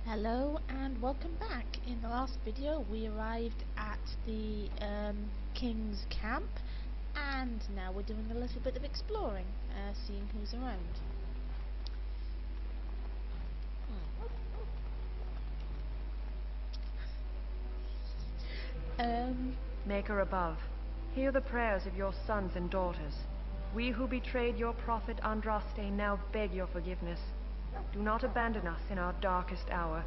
Hello and welcome back. In the last video we arrived at the King's camp, and now we're doing a little bit of exploring, seeing who's around. Maker above, hear the prayers of your sons and daughters. We who betrayed your prophet Andraste now beg your forgiveness. Do not abandon us in our darkest hour.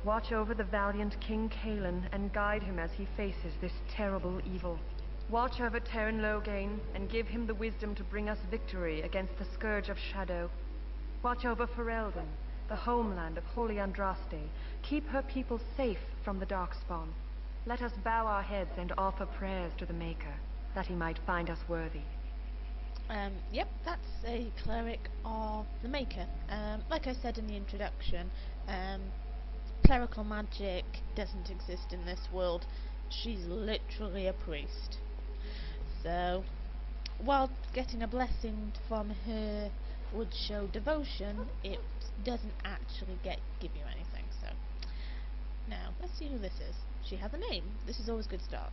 Watch over the valiant King Cailan and guide him as he faces this terrible evil. Watch over Teyrn Loghain and give him the wisdom to bring us victory against the Scourge of Shadow. Watch over Ferelden, the homeland of Holy Andraste. Keep her people safe from the Darkspawn. Let us bow our heads and offer prayers to the Maker, that he might find us worthy. Yep, that's a cleric of the Maker. Like I said in the introduction, clerical magic doesn't exist in this world. She's literally a priest. So, while getting a blessing from her would show devotion, it doesn't actually give you anything. So, now let's see who this is. She has a name. This is always a good start.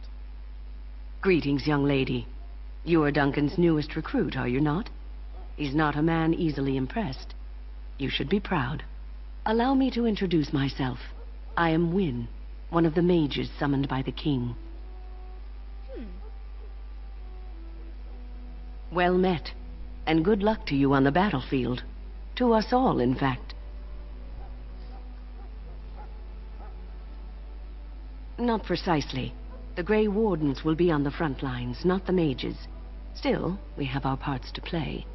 Greetings, young lady. You are Duncan's newest recruit, are you not? He's not a man easily impressed. You should be proud. Allow me to introduce myself. I am Wynne, one of the mages summoned by the king. Well met, and good luck to you on the battlefield. To us all, in fact. Not precisely. The Grey Wardens will be on the front lines, not the mages. Still, we have our parts to play.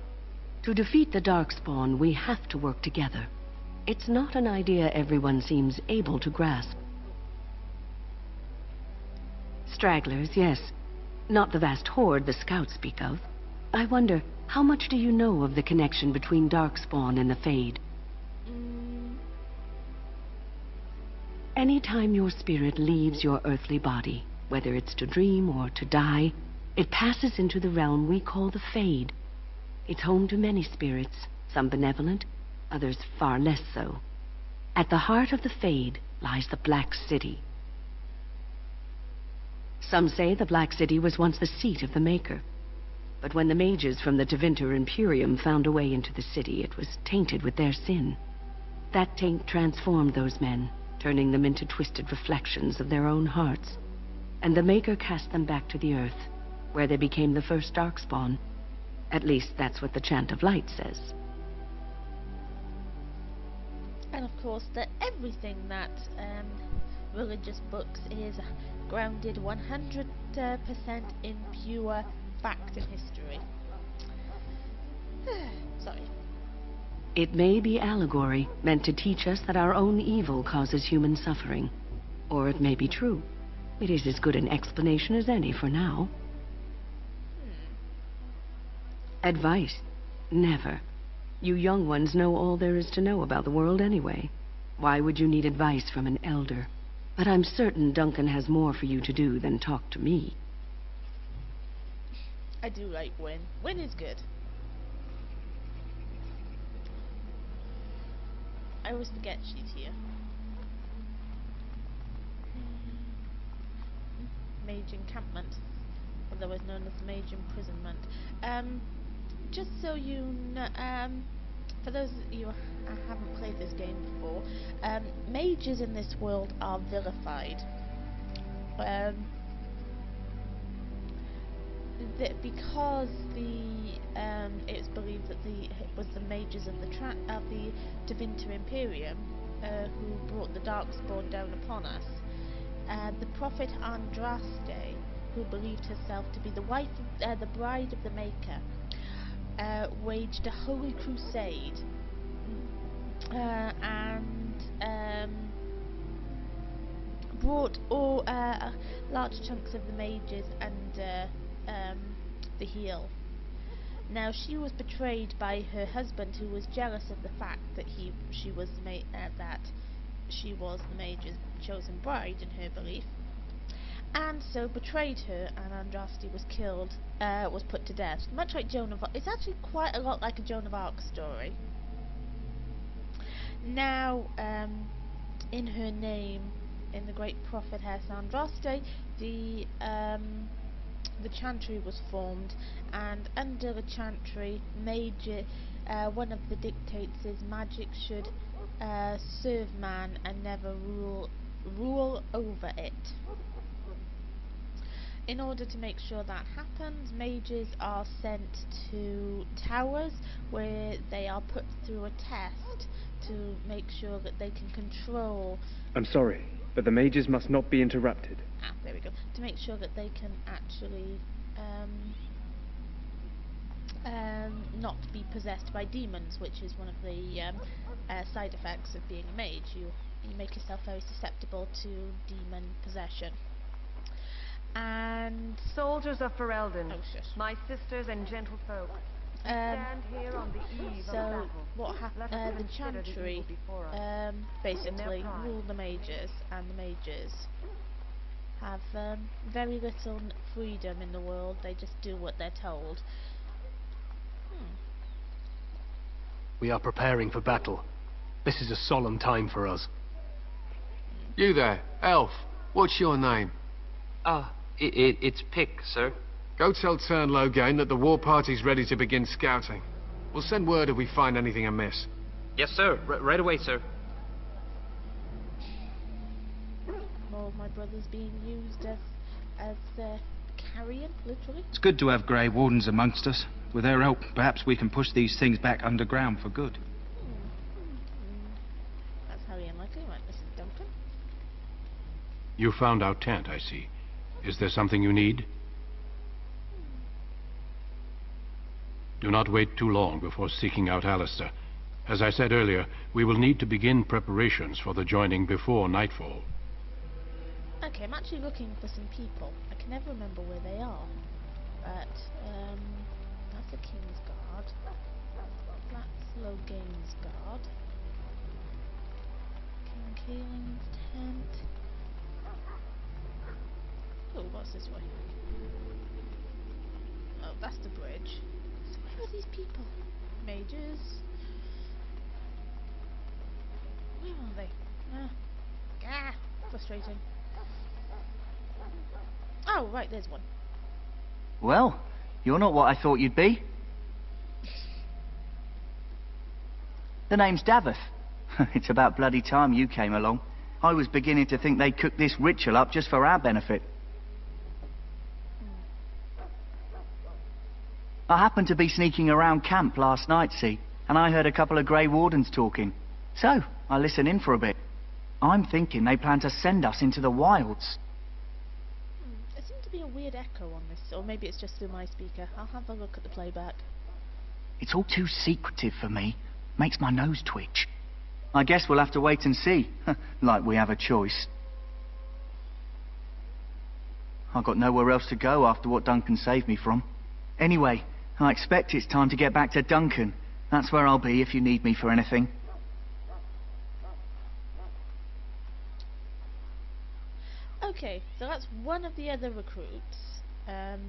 To defeat the Darkspawn, we have to work together. It's not an idea everyone seems able to grasp. Stragglers, yes. Not the vast horde the scouts speak of. I wonder, how much do you know of the connection between Darkspawn and the Fade? Anytime your spirit leaves your earthly body, whether it's to dream or to die, it passes into the realm we call the Fade. It's home to many spirits, some benevolent, others far less so. At the heart of the Fade lies the Black City. Some say the Black City was once the seat of the Maker. But when the mages from the Tevinter Imperium found a way into the city, it was tainted with their sin. That taint transformed those men, turning them into twisted reflections of their own hearts. And the Maker cast them back to the Earth, where they became the first Darkspawn. At least that's what the Chant of Light says. And of course, that everything that religious books is grounded 100% in pure fact and history. Sorry. It may be allegory, meant to teach us that our own evil causes human suffering. Or it may be true. It is as good an explanation as any for now. Advice? Never. You young ones know all there is to know about the world anyway. Why would you need advice from an elder? But I'm certain Duncan has more for you to do than talk to me. I do like Wynne. Wynne is good. I always forget she's here. Mage encampment, otherwise known as mage imprisonment. Just so you know, for those of you who haven't played this game before, mages in this world are vilified. Because it's believed that it was the mages of the Tevinter Imperium who brought the Darkspawn down upon us. The prophet Andraste, who believed herself to be the bride of the Maker, waged a holy crusade and brought all large chunks of the mages and the heel. Now she was betrayed by her husband, who was jealous of the fact that she was the mage's chosen bride in her belief, and so betrayed her, and Andraste was killed, was put to death. Much like Joan of Arc. It's actually quite a lot like a Joan of Arc story. Now, in her name, in the great prophetess Andraste, the chantry was formed, and under the chantry, one of the dictates is magic should serve man and never rule over it. In order to make sure that happens, mages are sent to towers where they are put through a test to make sure that they can control... I'm sorry, but the mages must not be interrupted. Ah, there we go. To make sure that they can actually not be possessed by demons, which is one of the side effects of being a mage. You make yourself very susceptible to demon possession. And soldiers of Ferelden, oh, shit. my sisters and gentlefolk, stand here on the eve of battle. What happened? The chantry basically rule the mages, and the mages have very little freedom in the world. They just do what they're told. We are preparing for battle. This is a solemn time for us. You there, elf. What's your name? It's Pick, sir. Go tell Turn Loghain that the war party's ready to begin scouting. We'll send word if we find anything amiss. Yes, sir. Right away, sir. More of my brothers being used as carrion, literally. It's good to have Grey Wardens amongst us. With their help, perhaps we can push these things back underground for good. That's how you like it, right, Mrs. Duncan? You found our tent, I see. Is there something you need? Do not wait too long before seeking out Alistair. As I said earlier, we will need to begin preparations for the joining before nightfall. Okay, I'm actually looking for some people. I can never remember where they are. But, that's the King's Guard. That's Loghain's Guard. King Kaelin's tent. Oh, what's this way? Oh, that's the bridge. So where are these people? Mages? Where are they? Frustrating. Oh, right, there's one. Well, you're not what I thought you'd be. The name's Daveth. It's about bloody time you came along. I was beginning to think they'd cooked this ritual up just for our benefit. I happened to be sneaking around camp last night, see, and I heard a couple of Grey Wardens talking. So, I listened in for a bit. I'm thinking they plan to send us into the wilds. There seems to be a weird echo on this, or maybe it's just through my speaker. I'll have a look at the playback. It's all too secretive for me. Makes my nose twitch. I guess we'll have to wait and see. Like we have a choice. I've got nowhere else to go after what Duncan saved me from. Anyway, I expect it's time to get back to Duncan. That's where I'll be if you need me for anything. Okay, so that's one of the other recruits. Let's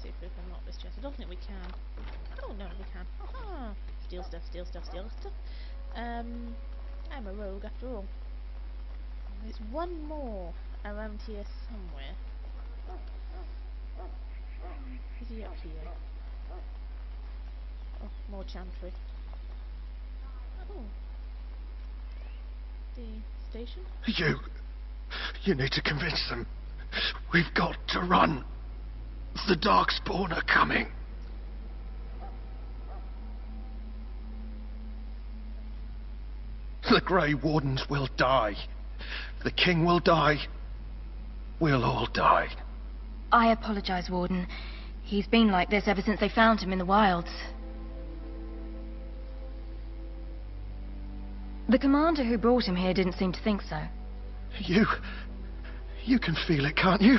see if we can unlock this chest. I don't think we can. Oh no, we can. Ah, steal stuff, steal stuff, steal stuff. I'm a rogue after all. There's one more around here somewhere. Is he up here? Oh, more chantry. Oh. The station? You need to convince them. We've got to run. The Darkspawn are coming. The Grey Wardens will die. The King will die. We'll all die. I apologize, Warden. He's been like this ever since they found him in the wilds. The commander who brought him here didn't seem to think so. You can feel it, can't you?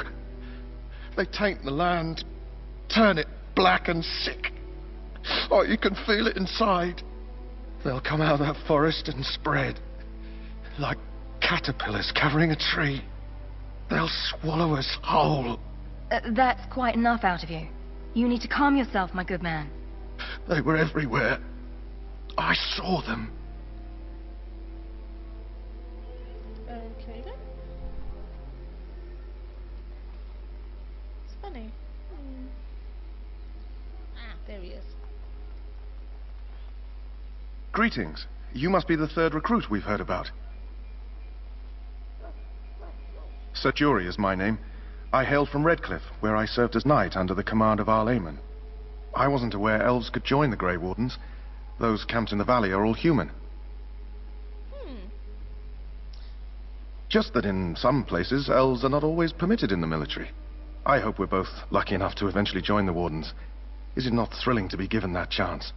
They taint the land, turn it black and sick. Oh, you can feel it inside. They'll come out of that forest and spread, like caterpillars covering a tree. They'll swallow us whole. That's quite enough out of you. You need to calm yourself, my good man. They were everywhere. I saw them. Okay then. It's funny. Ah, there he is. Greetings. You must be the third recruit we've heard about. Sir Jury is my name. I hail from Redcliffe, where I served as knight under the command of Arl Eamon. I wasn't aware elves could join the Grey Wardens. Those camped in the valley are all human. Just that in some places, elves are not always permitted in the military. I hope we're both lucky enough to eventually join the Wardens. Is it not thrilling to be given that chance?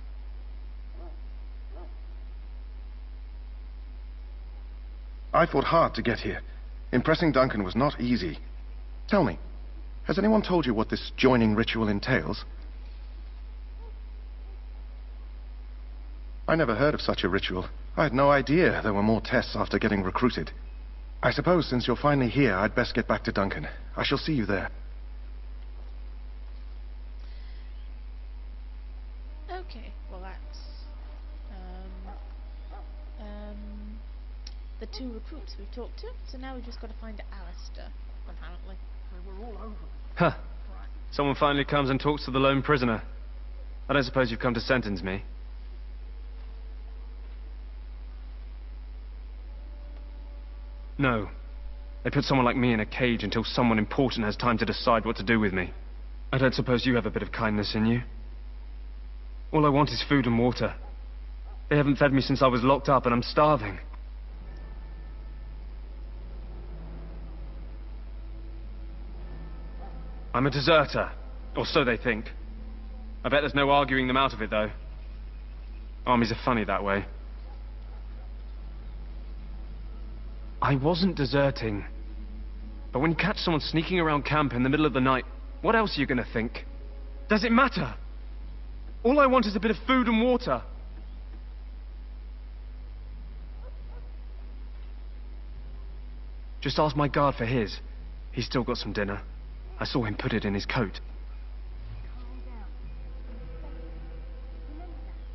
I fought hard to get here. Impressing Duncan was not easy. Tell me, has anyone told you what this joining ritual entails? I never heard of such a ritual. I had no idea there were more tests after getting recruited. I suppose since you're finally here, I'd best get back to Duncan. I shall see you there. Okay, well that's the two recruits we've talked to, so now we've just got to find Alistair, apparently. We're all over. Huh. Someone finally comes and talks to the lone prisoner. I don't suppose you've come to sentence me. No. They put someone like me in a cage until someone important has time to decide what to do with me. I don't suppose you have a bit of kindness in you? All I want is food and water. They haven't fed me since I was locked up and I'm starving. I'm a deserter, or so they think. I bet there's no arguing them out of it, though. Armies are funny that way. I wasn't deserting. But when you catch someone sneaking around camp in the middle of the night, what else are you gonna think? Does it matter? All I want is a bit of food and water. Just ask my guard for his. He's still got some dinner. I saw him put it in his coat.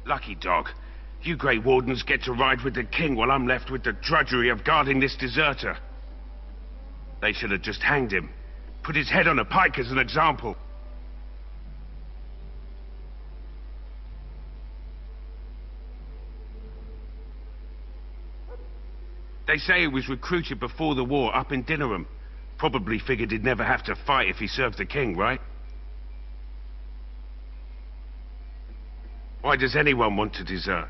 Lucky dog. You Grey Wardens get to ride with the king while I'm left with the drudgery of guarding this deserter. They should have just hanged him. Put his head on a pike as an example. They say he was recruited before the war up in Dinnerham. Probably figured he'd never have to fight if he served the king, right? Why does anyone want to desert?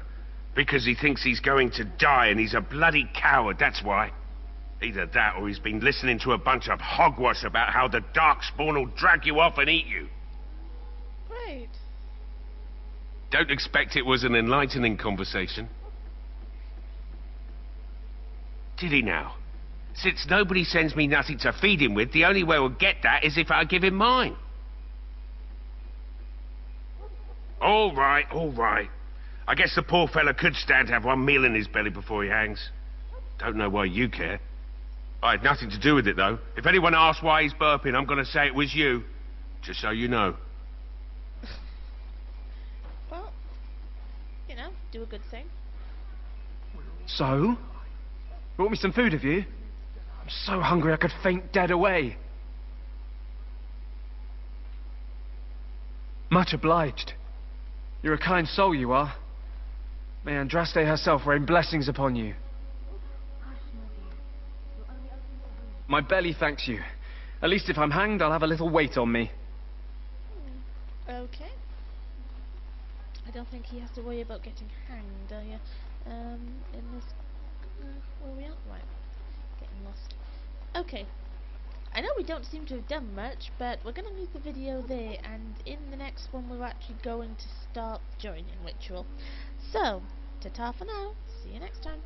Because he thinks he's going to die and he's a bloody coward, that's why. Either that or he's been listening to a bunch of hogwash about how the Darkspawn will drag you off and eat you. Great. Don't expect it was an enlightening conversation. Did he now? Since nobody sends me nothing to feed him with, the only way we'll get that is if I give him mine. All right, all right. I guess the poor fella could stand to have one meal in his belly before he hangs. Don't know why you care. I had nothing to do with it, though. If anyone asks why he's burping, I'm going to say it was you. Just so you know. Well, you know, do a good thing. So? Brought me some food, have you? I'm so hungry I could faint dead away. Much obliged. You're a kind soul, you are. May Andraste herself rain blessings upon you. My belly thanks you. At least if I'm hanged, I'll have a little weight on me. Okay. I don't think he has to worry about getting hanged, are you? In this... where are we at? Right. Getting lost. Okay. I know we don't seem to have done much, but we're going to leave the video there, and in the next one we're actually going to start joining ritual. So, ta-ta for now. See you next time.